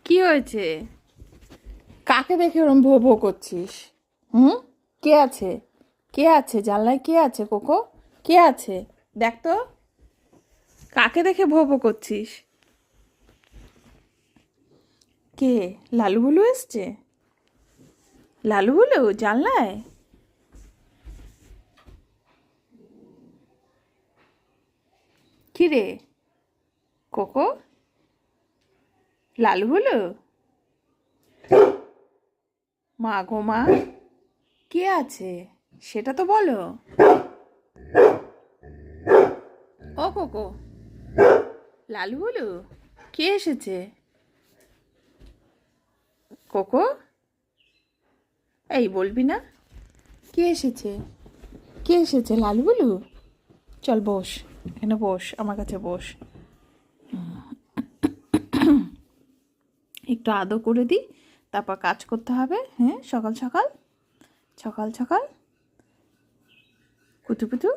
কি হয়েছে? কাকে দেখে ওরম ভো ভো করছিস? হুম? কে আছে? কে আছে জানলায়? কে আছে কোকো? কে আছে? দেখ তো, কাকে দেখে ভো ভো করছিস? কে? লালু বুলু এসছে? লালু বুলু জানলায়? কি রে কোকো? লালু বুলু? মা গো মা, কে আছে সেটা তো বলো। ও কোকো, লালু বুলু, কে এসেছে? কোকো, এই বলবি না? কে এসেছে? কে এসেছে? লালু বুলু? চল বস, এখানে বস, আমার কাছে বস। একটু আদর করে দিই, তারপর কাজ করতে হবে। হ্যাঁ, সকাল সকাল সকাল সকাল কুতু কুতু।